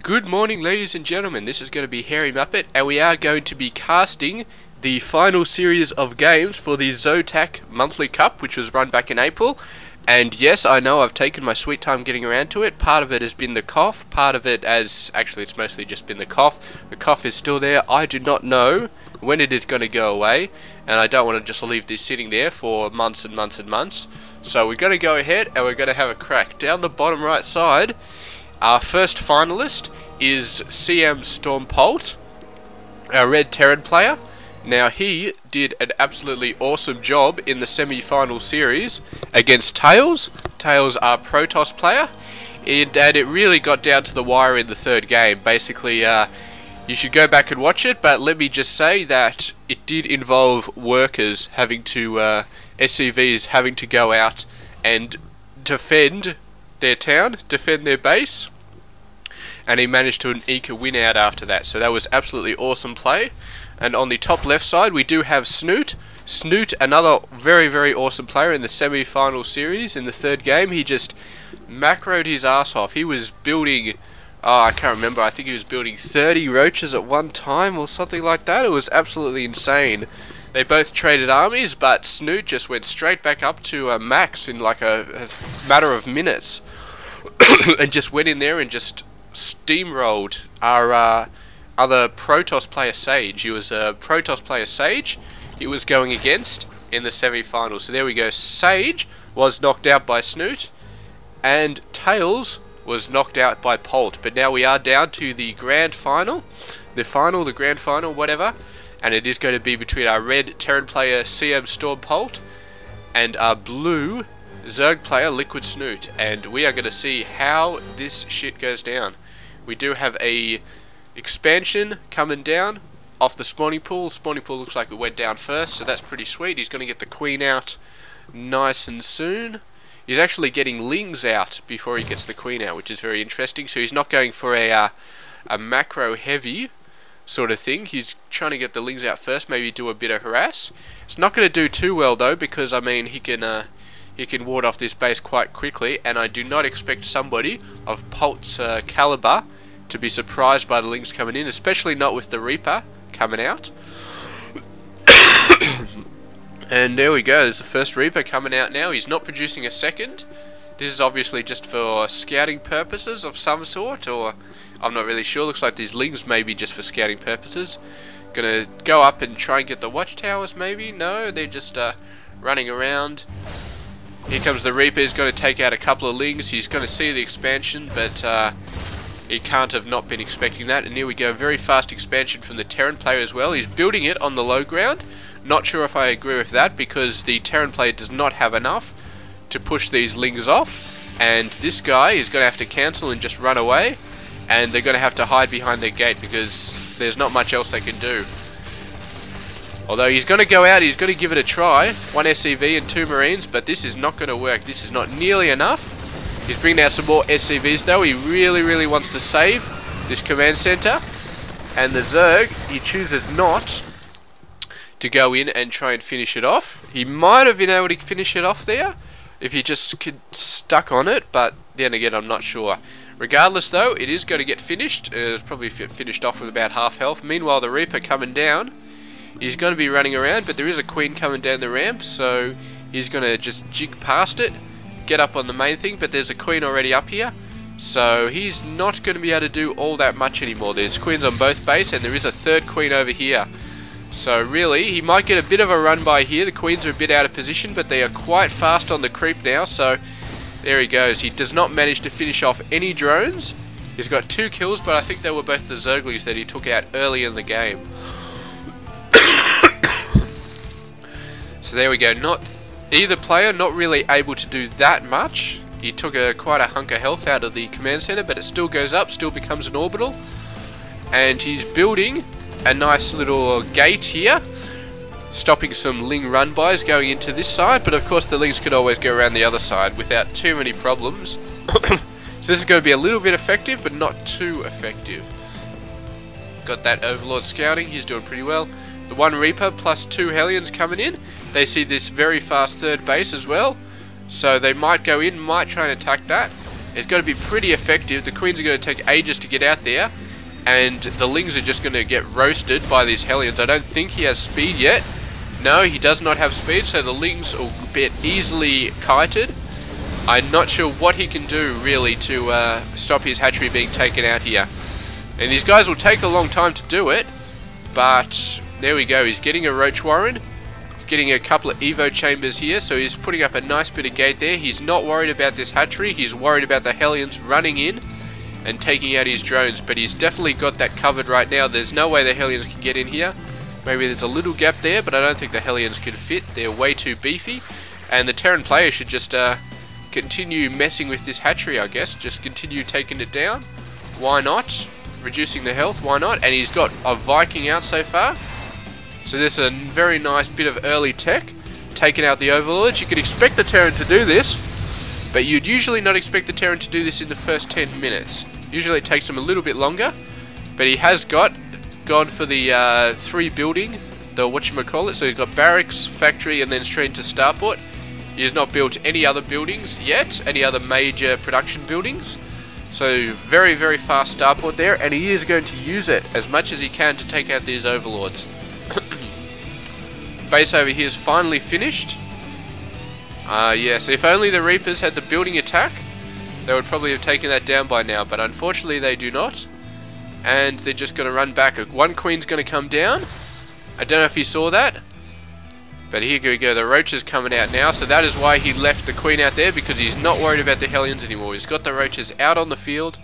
Good morning, ladies and gentlemen. This is going to be Hairy Muppet, and we are going to be casting the final series of games for the ZOTAC monthly cup, which was run back in April. And yes, I know I've taken my sweet time getting around to it. Part of it has been the cough, part of it actually it's mostly just been the cough. The cough is still there. I do not know when it is going to go away, and I don't want to just leave this sitting there for months and months and months. So we're going to go ahead and we're going to have a crack. Down the bottom right side, our first finalist is CM Storm Polt, our red Terran player. Now he did an absolutely awesome job in the semi-final series against Tails. Tails, our Protoss player, and it really got down to the wire in the third game. Basically, you should go back and watch it, but let me just say that it did involve workers having to, SCVs having to go out and defend their town, defend their base, and he managed to eke a win out after that. So that was absolutely awesome play. And on the top left side we do have Snute. Snute, another very, very awesome player in the semi-final series. In the third game he just macroed his ass off. He was building, I can't remember, I think he was building 30 roaches at one time or something like that. It was absolutely insane. They both traded armies, but Snute just went straight back up to max in like a matter of minutes. And just went in there and just steamrolled our other Protoss player Sage. He was a Protoss player Sage he was going against in the semi-final. So there we go. Sage was knocked out by Snute, and Tails was knocked out by Polt. But now we are down to the grand final, the grand final, whatever, and it is going to be between our red Terran player CM Storm Polt and our blue Zerg player Liquid Snute, and we are going to see how this shit goes down. We do have a expansion coming down off the spawning pool. Spawning pool looks like it went down first, so that's pretty sweet. He's going to get the queen out nice and soon. He's actually getting lings out before he gets the queen out, which is very interesting. So he's not going for a macro heavy sort of thing. He's trying to get the lings out first, maybe do a bit of harass. It's not going to do too well though, because I mean he can ward off this base quite quickly, and I do not expect somebody of Polt's caliber to be surprised by the lings coming in, especially not with the Reaper coming out. And there we go, there's the first Reaper coming out now. He's not producing a second. This is obviously just for scouting purposes of some sort, or I'm not really sure. Looks like these lings maybe just for scouting purposes. Gonna go up and try and get the watchtowers maybe? No, they're just running around. Here comes the Reaper. He's going to take out a couple of lings. He's going to see the expansion, but he can't have not been expecting that. And here we go, very fast expansion from the Terran player as well. He's building it on the low ground. Not sure if I agree with that, because the Terran player does not have enough to push these lings off. And this guy is going to have to cancel and just run away. And they're going to have to hide behind their gate, because there's not much else they can do. Although he's going to go out, he's going to give it a try. 1 SCV and 2 Marines, but this is not going to work. This is not nearly enough. He's bringing out some more SCVs though. He really, really wants to save this command center. And the Zerg, he chooses not to go in and try and finish it off. He might have been able to finish it off there if he just stuck on it, but then again, I'm not sure. Regardless though, it is going to get finished. It's probably finished off with about half health. Meanwhile, the Reaper coming down. He's going to be running around, but there is a queen coming down the ramp, so he's going to just jig past it, get up on the main thing, but there's a queen already up here, so he's not going to be able to do all that much anymore. There's queens on both base, and there is a third queen over here. So really, he might get a bit of a run by here. The queens are a bit out of position, but they are quite fast on the creep now, so there he goes. He does not manage to finish off any drones. He's got 2 kills, but I think they were both the Zerglies that he took out early in the game. So there we go, either player not really able to do that much. He took quite a hunk of health out of the command center, but it still goes up, still becomes an orbital. And he's building a nice little gate here, stopping some ling run-bys going into this side, but of course the lings could always go around the other side without too many problems. So this is going to be a little bit effective, but not too effective. Got that Overlord scouting, he's doing pretty well. The 1 Reaper plus 2 Hellions coming in. They see this very fast third base as well, so they might go in, might try and attack that. It's got to be pretty effective. The Queens are going to take ages to get out there, and the Lings are just going to get roasted by these Hellions. I don't think he has speed yet. No, he does not have speed, so the Lings will get easily kited. I'm not sure what he can do, really, to stop his hatchery being taken out here. And these guys will take a long time to do it, but there we go. He's getting a Roach Warren. He's getting a couple of Evo chambers here, so he's putting up a nice bit of gate there. He's not worried about this hatchery. He's worried about the Hellions running in and taking out his drones, but he's definitely got that covered right now. There's no way the Hellions can get in here. Maybe there's a little gap there, but I don't think the Hellions can fit. They're way too beefy, and the Terran player should just continue messing with this hatchery, I guess. Just continue taking it down. Why not? Reducing the health, why not? And he's got a Viking out so far. So there's a very nice bit of early tech. Taking out the Overlords. You could expect the Terran to do this, but you'd usually not expect the Terran to do this in the first 10 minutes. Usually it takes him a little bit longer, but he has gone for the 3 building, the whatchamacallit. So he's got barracks, factory, and then straight into starport. He has not built any other buildings yet, any other major production buildings. So very, very fast starport there, and he is going to use it as much as he can to take out these Overlords. Base over here is finally finished. Yes, if only the Reapers had the building attack, they would probably have taken that down by now, but unfortunately they do not. And they're just going to run back. One Queen's going to come down. I don't know if he saw that. But here we go, the Roaches coming out now, so that is why he left the Queen out there, because he's not worried about the Hellions anymore. He's got the Roaches out on the field.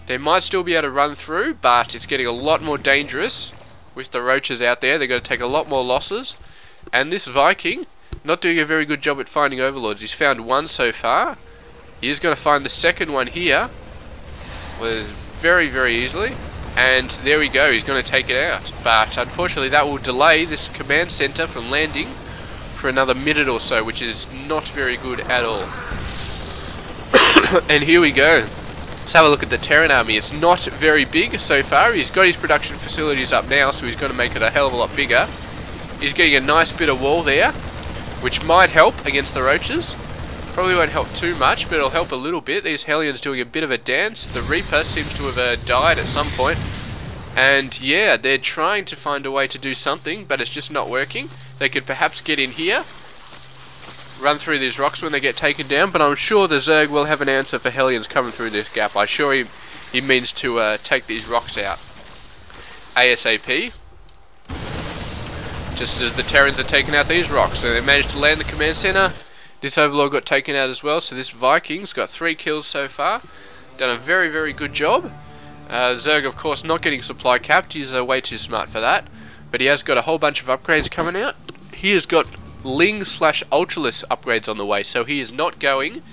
They might still be able to run through, but it's getting a lot more dangerous with the Roaches out there. They're going to take a lot more losses. And this Viking, not doing a very good job at finding Overlords. He's found one so far. He's going to find the second one here. Well, very, very easily. And there we go, he's going to take it out. But unfortunately that will delay this command center from landing for another minute or so, which is not very good at all. And here we go. Let's have a look at the Terran army. It's not very big so far. He's got his production facilities up now, so he's going to make it a hell of a lot bigger. He's getting a nice bit of wall there, which might help against the Roaches. Probably won't help too much, but it'll help a little bit. These Hellions doing a bit of a dance. The Reaper seems to have died at some point. And yeah, they're trying to find a way to do something, but it's just not working. They could perhaps get in here, run through these rocks when they get taken down, but I'm sure the Zerg will have an answer for Hellions coming through this gap. I'm sure he means to take these rocks out ASAP. Just as the Terrans are taking out these rocks. So they managed to land the command center. This Overlord got taken out as well, so this Viking's got 3 kills so far. Done a very, very good job. Zerg, of course, not getting supply capped. He's way too smart for that. But he has got a whole bunch of upgrades coming out. He has got Ling/Ultralisk upgrades on the way, so he is not going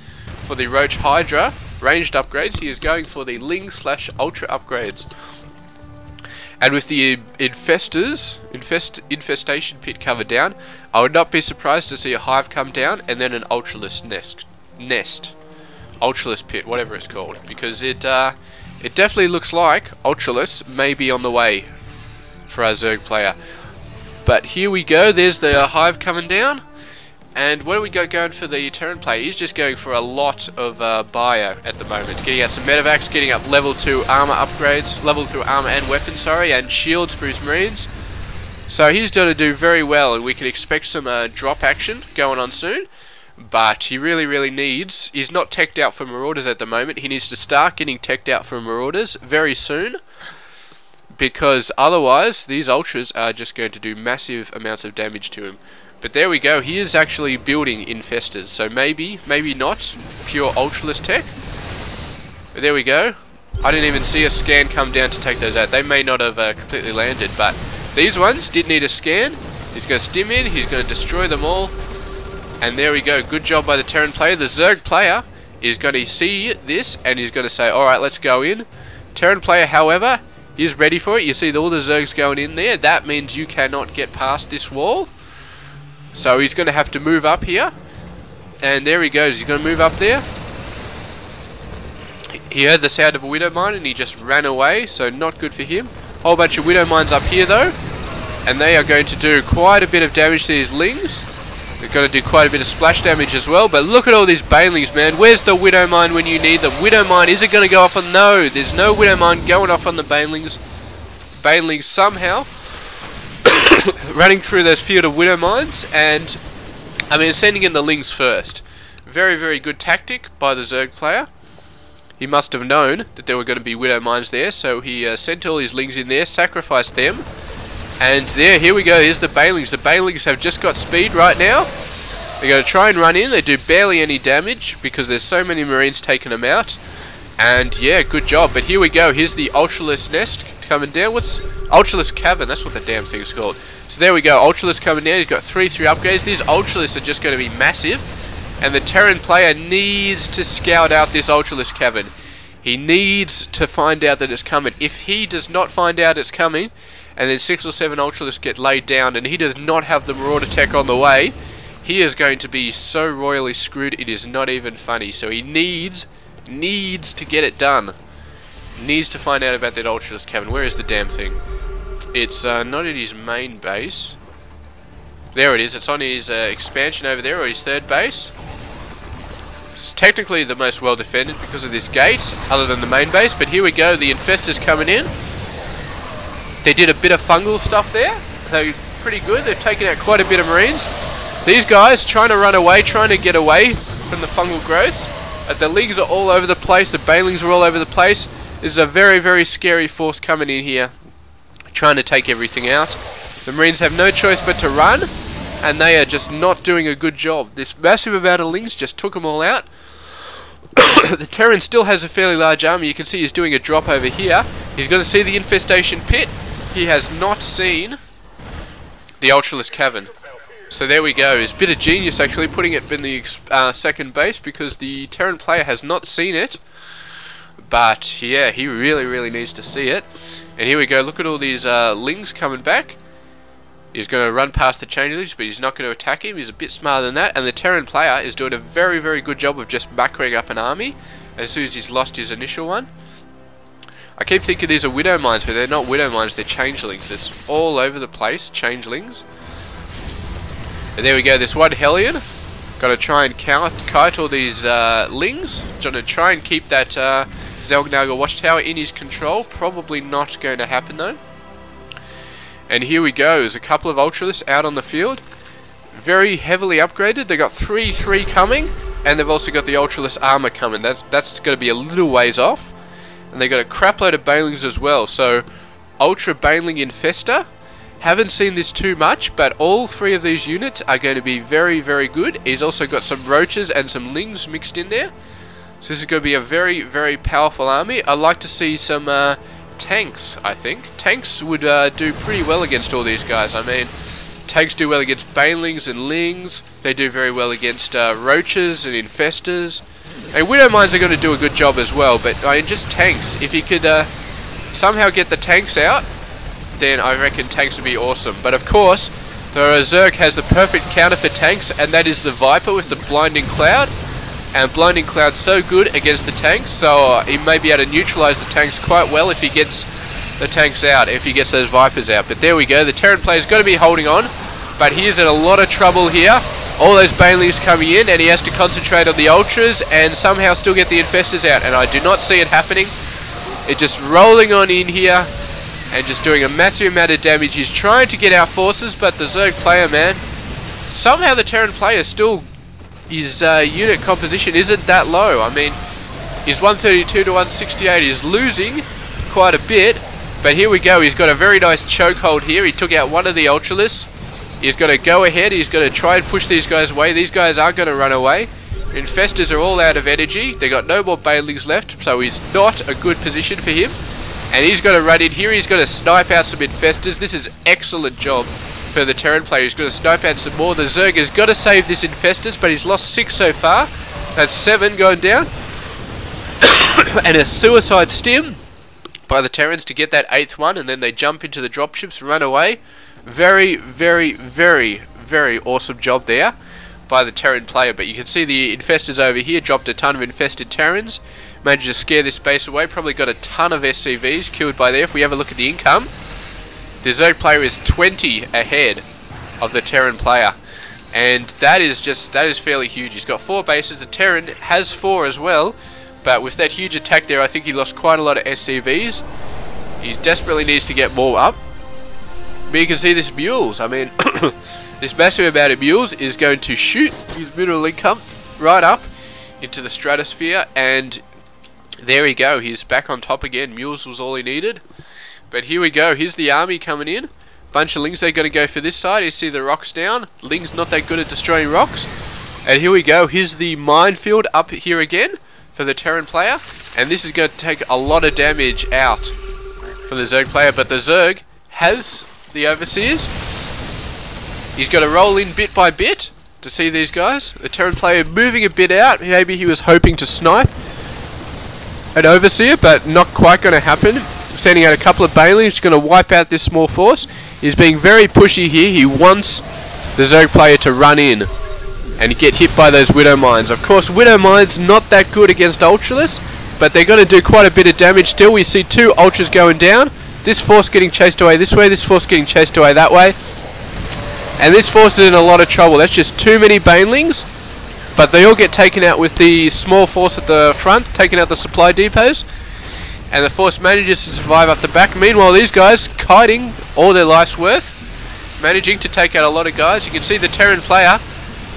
for the Roach Hydra ranged upgrades. He is going for the Ling/Ultra upgrades. And with the infestation pit covered down, I would not be surprised to see a hive come down and then an Ultralisk nest. Ultralisk pit, whatever it's called. Because it definitely looks like Ultralisk may be on the way for our Zerg player. But here we go, there's the hive coming down. And where do we go going for the Terran player? He's just going for a lot of bio at the moment. Getting out some medevacs, getting up level 2 armor upgrades, level 2 armor and weapons, sorry, and shields for his marines. So he's going to do very well, and we can expect some drop action going on soon. But he really, really needs, he's not teched out for Marauders at the moment. He needs to start getting teched out for Marauders very soon, because otherwise these Ultras are just going to do massive amounts of damage to him. But there we go, he is actually building infestors, so maybe not pure Ultralisk tech. But there we go. I didn't even see a scan come down to take those out. They may not have completely landed, but these ones did need a scan. He's going to stim in, he's going to destroy them all. And there we go, good job by the Terran player. The Zerg player is going to see this and he's going to say, alright, let's go in. Terran player, however, is ready for it. You see all the Zergs going in there. That means you cannot get past this wall. So he's going to have to move up here. And there he goes. He's going to move up there. He heard the sound of a Widow Mine and he just ran away. So not good for him. Whole bunch of Widow Mines up here though. And they are going to do quite a bit of damage to these Lings. They've got to do quite a bit of splash damage as well, but look at all these banelings, man. Where's the Widow Mine when you need them? Widow Mine, is it going to go off on... No, there's no Widow Mine going off on the banelings. Banelings somehow running through those field of Widow Mines, and, I mean, sending in the Lings first. Very, very good tactic by the Zerg player. He must have known that there were going to be Widow Mines there, so he sent all his Lings in there, sacrificed them. And there, here we go, here's the Banelings. The Banelings have just got speed right now. They're going to try and run in. They do barely any damage because there's so many Marines taking them out. And yeah, good job. But here we go, here's the Ultralisk nest coming down. What's Ultralisk Cavern? That's what the damn thing's called. So there we go, Ultralisk coming down. He's got 3 upgrades. These Ultralisks are just going to be massive. And the Terran player needs to scout out this Ultralisk Cavern. He needs to find out that it's coming. If he does not find out it's coming, and then 6 or 7 Ultralisks get laid down, and he does not have the Marauder tech on the way, he is going to be so royally screwed, it is not even funny. So he needs to get it done. Needs to find out about that Ultralisk Cavern. Where is the damn thing? It's not at his main base. There it is. It's on his expansion over there, or his 3rd base. It's technically the most well defended because of this gate, other than the main base. But here we go, the Infestors coming in. They did a bit of fungal stuff there. They're pretty good. They've taken out quite a bit of Marines. These guys trying to run away, trying to get away from the fungal growth. The Lings are all over the place. The Banelings are all over the place. This is a very, very scary force coming in here, trying to take everything out. The Marines have no choice but to run, and they are just not doing a good job. This massive amount of Lings just took them all out. The Terran still has a fairly large army. You can see he's doing a drop over here. He's going to see the infestation pit. He has not seen the Ultralisk Cavern. So there we go. It's a bit of genius actually putting it in the 2nd base, because the Terran player has not seen it. But yeah, he really needs to see it. And here we go. Look at all these Lings coming back. He's going to run past the changelings, but he's not going to attack him. He's a bit smarter than that. And the Terran player is doing a very good job of just macroing up an army as soon as he's lost his initial one. I keep thinking these are Widow Mines, but they're not Widow Mines, they're changelings. It's all over the place, changelings. And there we go, this one Hellion. Got to try and kite all these Lings. Going to try and keep that Zelgnaga watchtower in his control. Probably not going to happen though. And here we go, there's a couple of Ultralisks out on the field. Very heavily upgraded. They got 3 coming, and they've also got the Ultralisk armor coming. That's going to be a little ways off. And they got a crap load of Banelings as well. So, Ultra Baneling Infestor. Haven't seen this too much, but all 3 of these units are going to be very good. He's also got some Roaches and some Lings mixed in there. So this is going to be a very powerful army. I'd like to see some tanks, I think. Tanks would do pretty well against all these guys. I mean, tanks do well against Banelings and Lings. They do very well against Roaches and Infestors. And Widow Mines are going to do a good job as well, but I mean, just tanks. If you could somehow get the tanks out, then I reckon tanks would be awesome. But of course, the Zerg has the perfect counter for tanks, and that is the Viper with the Blinding Cloud. And Blinding Cloud's so good against the tanks, so he may be able to neutralise the tanks quite well if he gets the tanks out, if he gets those Vipers out. But there we go, the Terran player's got to be holding on, but he is in a lot of trouble here. All those Banelings coming in, and he has to concentrate on the Ultras and somehow still get the Infestors out, and I do not see it happening. It's just rolling on in here and just doing a massive amount of damage. He's trying to get out forces, but the Zerg player, man, somehow the Terran player still, his unit composition isn't that low. I mean, his 132 to 168 is losing quite a bit, but here we go. He's got a very nice chokehold here. He took out one of the Ultralisks. He's going to go ahead. He's going to try and push these guys away. These guys are going to run away. Infestors are all out of energy. They got no more Banelings left, so he's not a good position for him. And he's going to run in here. He's going to snipe out some Infestors. This is excellent job for the Terran player. He's going to snipe out some more. The Zerg has got to save this Infestors, but he's lost 6 so far. That's 7 going down. And a suicide stim by the Terrans to get that 8th one, and then they jump into the dropships and run away. Very awesome job there by the Terran player. But you can see the Infestors over here dropped a ton of infested Terrans. Managed to scare this base away. Probably got a ton of SCVs killed by there. If we have a look at the income, the Zerg player is 20 ahead of the Terran player. And that is fairly huge. He's got 4 bases. The Terran has 4 as well. But with that huge attack there, I think he lost quite a lot of SCVs. He desperately needs to get more up. But you can see this mules. I mean, this massive amount of mules is going to shoot his middle income right up into the stratosphere. And there we go. He's back on top again. Mules was all he needed. But here we go. Here's the army coming in. Bunch of Lings, they're going to go for this side. You see the rocks down. Ling's not that good at destroying rocks. And here we go. Here's the minefield up here again for the Terran player. And this is going to take a lot of damage out for the Zerg player. But the Zerg has the overseers. He's got to roll in bit by bit to see these guys. The Terran player moving a bit out. Maybe he was hoping to snipe an overseer, but not quite going to happen. Sending out a couple of Banelings, going to wipe out this small force. He's being very pushy here. He wants the Zerg player to run in and get hit by those Widow Mines. Of course, Widow Mines not that good against Ultralists, but they're going to do quite a bit of damage still. We see 2 Ultras going down. This force getting chased away this way, this force getting chased away that way. And this force is in a lot of trouble. That's just too many Banelings, but they all get taken out with the small force at the front, taking out the supply depots. And the force manages to survive up the back. Meanwhile, these guys kiting all their life's worth, managing to take out a lot of guys. You can see the Terran player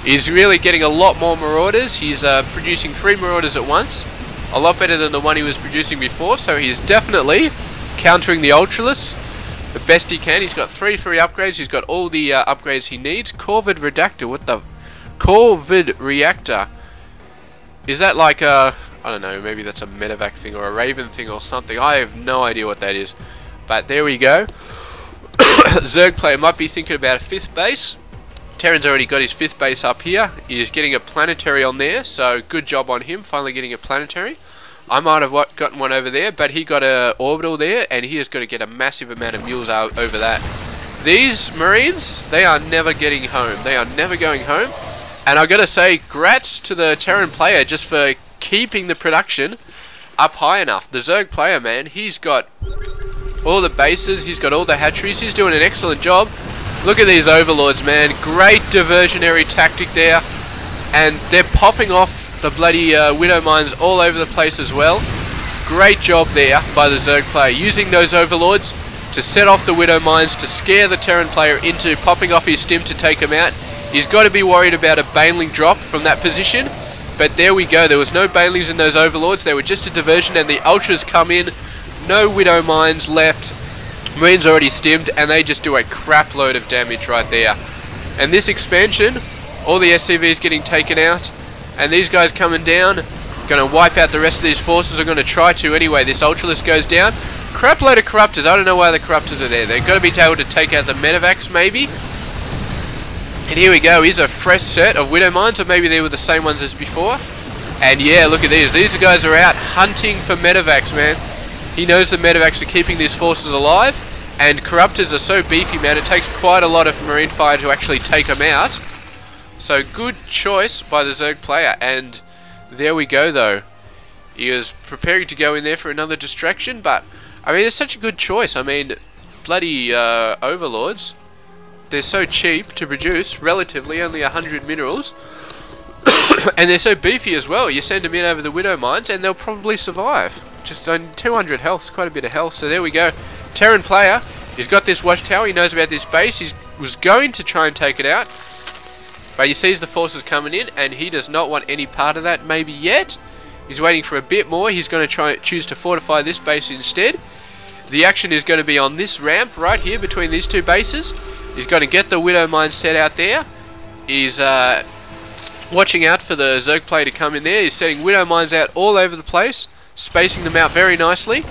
is really getting a lot more Marauders. He's producing 3 Marauders at once. A lot better than the one he was producing before. So he's definitely countering the Ultralists the best he can. He's got 3 free upgrades. He's got all the upgrades he needs. Corvid Redactor. What the? Corvid Reactor. Is that like a... I don't know, maybe that's a medevac thing or a Raven thing or something. I have no idea what that is. But there we go. Zerg player might be thinking about a 5th base. Terran's already got his 5th base up here. He's getting a planetary on there, so good job on him, finally getting a planetary. I might have gotten one over there, but he got a orbital there, and he is going to get a massive amount of mules out over that. These Marines, they are never getting home. They are never going home. And I've got to say, grats to the Terran player just for keeping the production up high enough. The Zerg player, man, he's got all the bases, he's got all the hatcheries, he's doing an excellent job. Look at these overlords, man. Great diversionary tactic there. And they're popping off the bloody Widow Mines all over the place as well. Great job there by the Zerg player, using those overlords to set off the Widow Mines, to scare the Terran player into popping off his stim to take him out. He's got to be worried about a Baneling drop from that position. But there we go, there was no Banelings in those overlords, they were just a diversion, and the Ultras come in, no Widow Mines left, Marines already stimmed, and they just do a crap load of damage right there. And this expansion, all the SCVs getting taken out, and these guys coming down, going to wipe out the rest of these forces, are going to try to anyway. This Ultralist goes down, crap load of Corruptors. I don't know why the Corruptors are there, they've got to be able to take out the Medevacs maybe. And here we go, here's a fresh set of Widow Mines, or maybe they were the same ones as before. And yeah, look at these. These guys are out hunting for Medevacs, man. He knows the Medevacs are keeping these forces alive. And Corruptors are so beefy, man, it takes quite a lot of Marine fire to actually take them out. So good choice by the Zerg player. And there we go, though. He was preparing to go in there for another distraction, but I mean, it's such a good choice. I mean, bloody Overlords. They're so cheap to produce, relatively, only 100 minerals. And they're so beefy as well. You send them in over the Widow Mines and they'll probably survive. Just on 200 health, quite a bit of health. So there we go. Terran player, he's got this watchtower, he knows about this base. He was going to try and take it out, but he sees the forces coming in and he does not want any part of that maybe yet. He's waiting for a bit more. He's going to choose to fortify this base instead. The action is going to be on this ramp right here between these 2 bases. He's going to get the Widow Mine set out there. He's watching out for the Zerg player to come in there. He's setting Widow Mines out all over the place, spacing them out very nicely.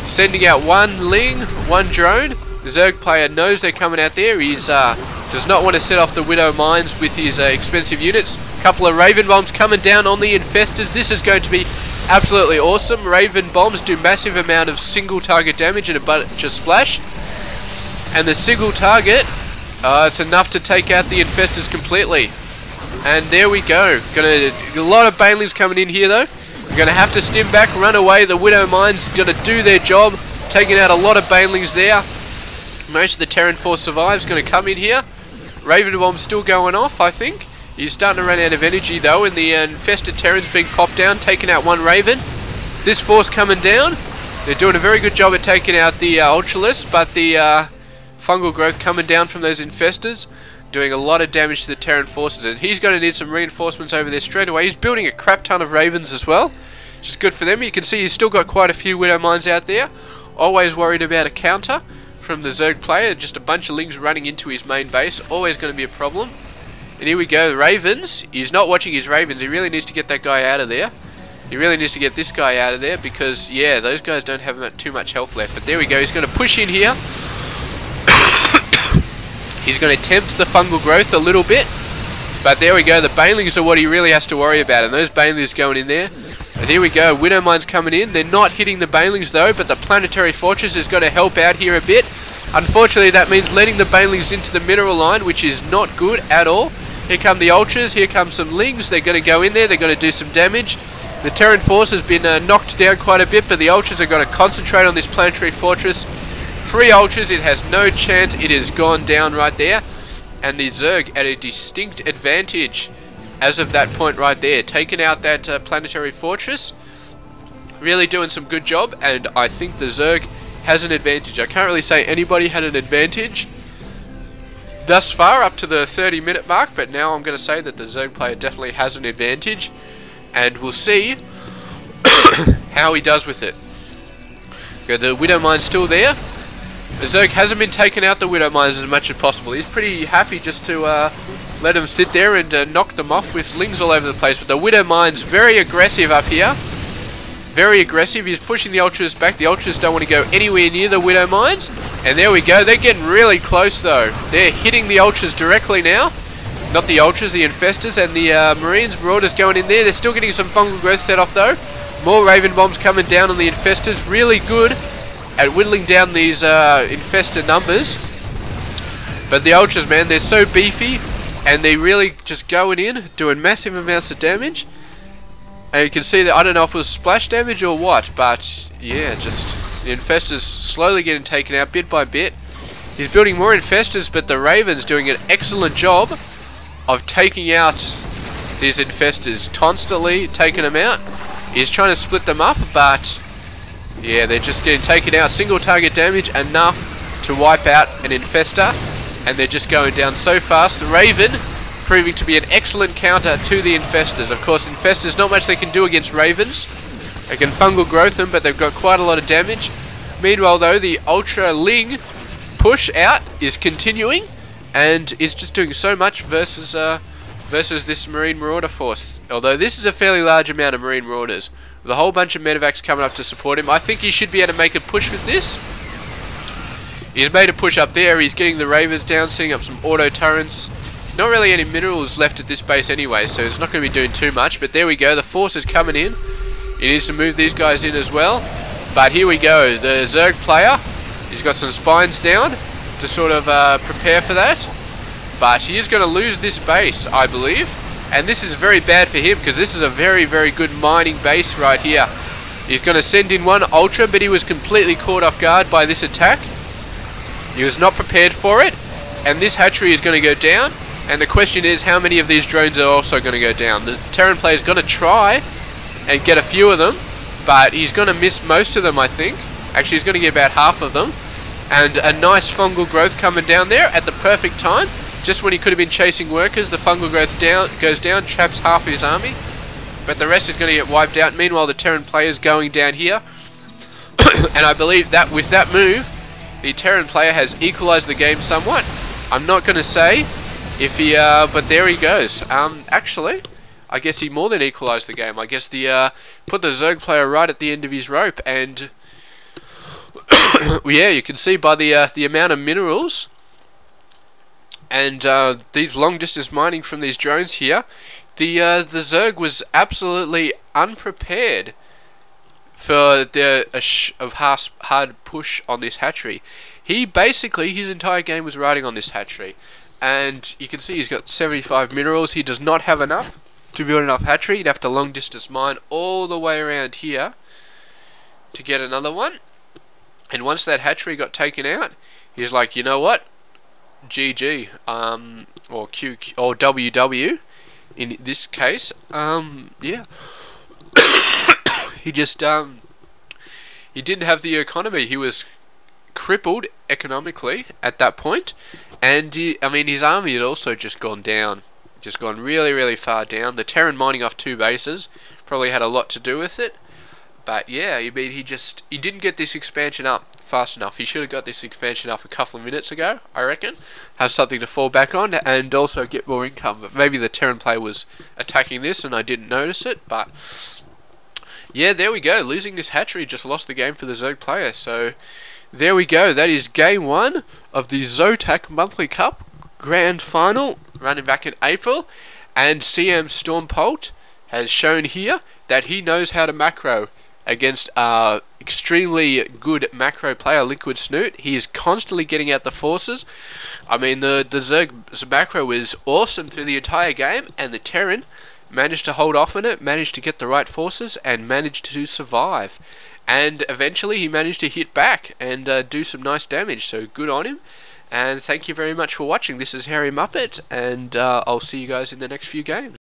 Sending out 1 Ling, 1 drone. The Zerg player knows they're coming out there. He does not want to set off the Widow Mines with his expensive units. Couple of Raven Bombs coming down on the Infestors. This is going to be absolutely awesome. Raven Bombs do massive amount of single target damage and a bunch of splash. And the single target, it's enough to take out the Infestors completely. And there we go. A lot of Banelings coming in here though. We're going to have to stim back, run away. The Widow Mines going to do their job, taking out a lot of Banelings there. Most of the Terran force survives. Going to come in here, Raven Bomb's still going off, I think. He's starting to run out of energy though, and the infested Terran's being popped down, taking out one Raven. This force coming down. They're doing a very good job at taking out the Ultralisk, but the fungal growth coming down from those infestors, doing a lot of damage to the Terran forces, and he's going to need some reinforcements over there straight away. He's building a crap ton of Ravens as well, which is good for them. You can see he's still got quite a few Widow Mines out there. Always worried about a counter from the Zerg player, just a bunch of Lings running into his main base, always going to be a problem. And here we go, the Ravens. He's not watching his Ravens. He really needs to get that guy out of there. He really needs to get this guy out of there because, yeah, those guys don't have too much health left. But there we go, he's going to push in here. He's going to tempt the fungal growth a little bit. But there we go, the Banelings are what he really has to worry about. And those Banelings going in there. And here we go, Widow Mines coming in. They're not hitting the Banelings though, but the Planetary Fortress is going to help out here a bit. Unfortunately, that means letting the Banelings into the mineral line, which is not good at all. Here come the Ultras, here come some Lings. They're going to go in there, they're going to do some damage. The Terran force has been knocked down quite a bit, but the Ultras are going to concentrate on this Planetary Fortress. 3 Ultras, it has no chance, it has gone down right there. And the Zerg at a distinct advantage as of that point right there, taking out that Planetary Fortress. Really doing some good job, and I think the Zerg has an advantage. I can't really say anybody had an advantage thus far up to the 30-minute mark, but now I'm going to say that the Zerg player definitely has an advantage, and we'll see how he does with it. Got the Widow Mine's still there. The Zerg hasn't been taking out the Widow Mines as much as possible. He's pretty happy just to let them sit there and knock them off with Lings all over the place. But the Widow Mine's very aggressive up here. Very aggressive. He's pushing the Ultras back. The Ultras don't want to go anywhere near the Widow Mines. And there we go. They're getting really close though. They're hitting the Ultras directly now. Not the Ultras, the Infestors, and the Marines. Marauders going in there. They're still getting some fungal growth set off though. More Raven Bombs coming down on the Infestors. Really good at whittling down these Infestor numbers. But the Ultras, man, they're so beefy. And they really just going in, doing massive amounts of damage. And you can see that, I don't know if it was splash damage or what, but yeah, just the Infestors slowly getting taken out bit by bit. He's building more Infestors, but the Ravens doing an excellent job of taking out these Infestors, constantly taking them out. He's trying to split them up, but yeah, they're just getting taken out. Single target damage enough to wipe out an Infestor, and they're just going down so fast. The Raven proving to be an excellent counter to the Infestors. Of course, Infestors, not much they can do against Ravens. They can fungal growth them, but they've got quite a lot of damage. Meanwhile, though, the Ultra Ling push out is continuing, and is just doing so much versus this Marine Marauder force. Although this is a fairly large amount of Marine Marauders, with a whole bunch of medevacs coming up to support him. I think he should be able to make a push with this. He's made a push up there. He's getting the Ravens down, setting up some auto turrets. Not really any minerals left at this base anyway, so it's not going to be doing too much. But there we go, the force is coming in. He needs to move these guys in as well. But here we go, the Zerg player, he's got some spines down to sort of prepare for that. But he is going to lose this base, I believe. And this is very bad for him, because this is a very, very good mining base right here. He's going to send in one Ultra, but he was completely caught off guard by this attack. He was not prepared for it. And this hatchery is going to go down. And the question is, how many of these drones are also going to go down? The Terran player is going to try and get a few of them, but he's going to miss most of them, I think. Actually, he's going to get about half of them. And a nice fungal growth coming down there at the perfect time. Just when he could have been chasing workers, the fungal growth goes down, traps half his army. But the rest is going to get wiped out. Meanwhile, the Terran player is going down here. And I believe that with that move, the Terran player has equalized the game somewhat. I'm not going to say if he, but there he goes. Actually, I guess he more than equalized the game. I guess the, put the Zerg player right at the end of his rope, and yeah, you can see by the amount of minerals and these long distance mining from these drones here, the Zerg was absolutely unprepared for a hard push on this hatchery. He basically, his entire game was riding on this hatchery. And you can see he's got 75 minerals. He does not have enough to build enough hatchery. He'd have to long distance mine all the way around here to get another one. And once that hatchery got taken out, he's like, you know what? GG, or QQ, or WW in this case. Yeah. He just, he didn't have the economy. He was crippled economically at that point, and I mean, his army had also just gone down, just gone really, really far down. The Terran mining off 2 bases probably had a lot to do with it. But yeah, I mean, he didn't get this expansion up fast enough. He should have got this expansion up a couple of minutes ago, I reckon. Have something to fall back on, and also get more income. But maybe the Terran player was attacking this and I didn't notice it. But yeah, there we go. Losing this hatchery just lost the game for the Zerg player. So there we go. That is game 1 of the ZOTAC Monthly Cup Grand Final, running back in April. And CM Storm Polt has shown here that he knows how to macro against extremely good macro player, Liquid Snute. He is constantly getting out the forces. I mean, the Zerg's macro was awesome through the entire game, and the Terran managed to hold off on it, managed to get the right forces, and managed to survive. And eventually he managed to hit back and do some nice damage, so good on him. And thank you very much for watching. This is Harry Muppet, and I'll see you guys in the next few games.